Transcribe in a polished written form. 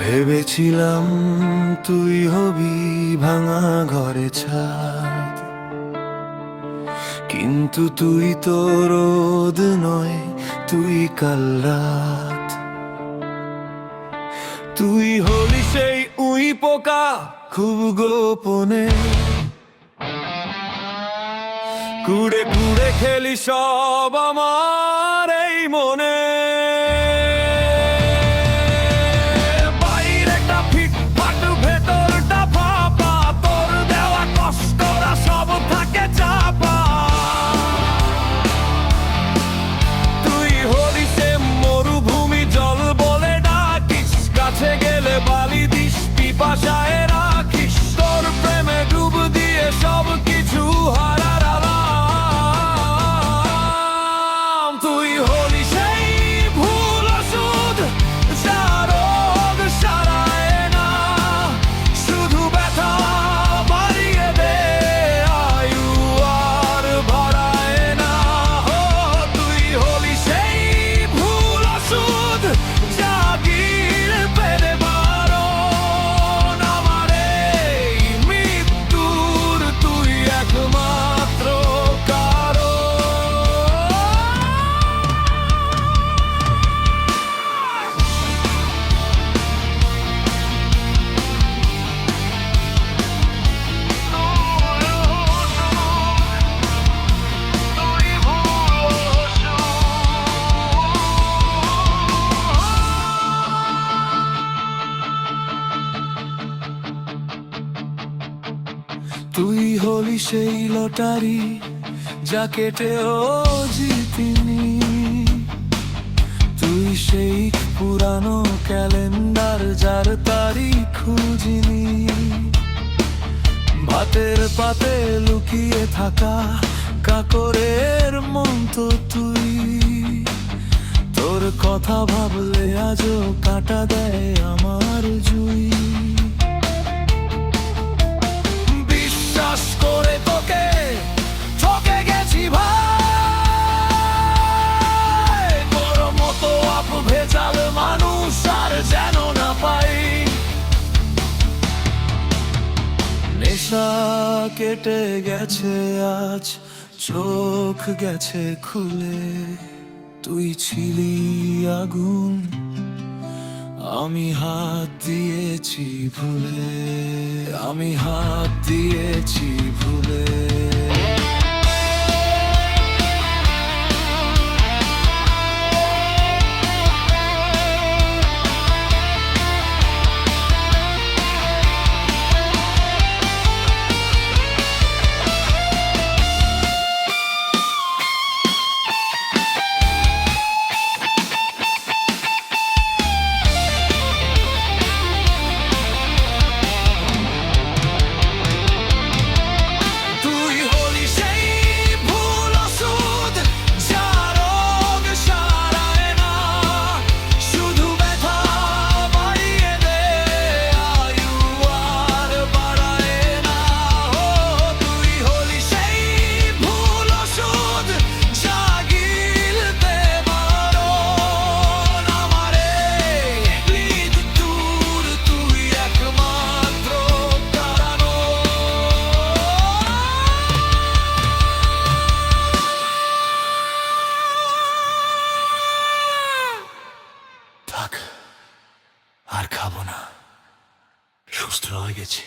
ভেবেছিলাম তুই হবি ভাঙা ঘরে ছাদ, কিন্তু তুই তো রোদ নয়, তুই কাল রাত। তুই হলি সেই উই পোকা খুব গোপনে, কুড়ে কুড়ে খেলি সব আমার এই মনে। বাইরেটা ফিটফাট ভেতরটা ফাঁপা, তোর দেওয়া কষ্টরা সব থাকে চাপা। তুই হলি সে মরুভূমি জল বলে ডাকিস, কাছে গেলে বালি দিস, পিপাসায় রাখিস। তোর প্রেমে ডুব দিয়ে সব কিছু হারার আলাম। তুই হলি সেই ভুল ওষুধ যা রোগ সারায় না, শুধু ব্যথা বাড়িয়ে দে, আয়ু আর বাড়ায় না। ও তুই হলি সেই ভুল ওষুধ যা গিল পেরে বারণ। আমার এই মৃত্যুর তুই একমাত্র কারণ। তুই হলি সেই লটারি যা কেটেও জিতিনি, তুই সেই পুরানো ক্যালেন্ডার যার তারিখ খুঁজিনি। ভাতের পাতে লুকিয়ে থাকা কাকরের মন তো তুই, তোর কথা ভাবলে আজও কাটা দেয় আমার জুই। বিশ্বাস করে তোকে ঠকে গেছি ভাই, তোর মতো আপ ভেজাল মানুষ আর যেন না পাই। নেশা কেটে গেছে আজ, চোখ গেছে খুলে। তুই ছিলি আগুন, আমি হাত দিয়েছি ভুলে, আমি হাত দিয়েছি ভুলে। তুই হলি সেই ভুল ওষুধ যা রোগ সারায় না, শুধু ব্যথা বাড়িয়ে দে, আয়ু আর বাড়ায় না। ও তুই হলি সেই ভুল ওষুধ যা গিলতে বারণ। আমার এই মৃত্যুর তুই একমাত্র কারণ। থাক, আর খাবো না, সুস্থ হয়ে গেছি।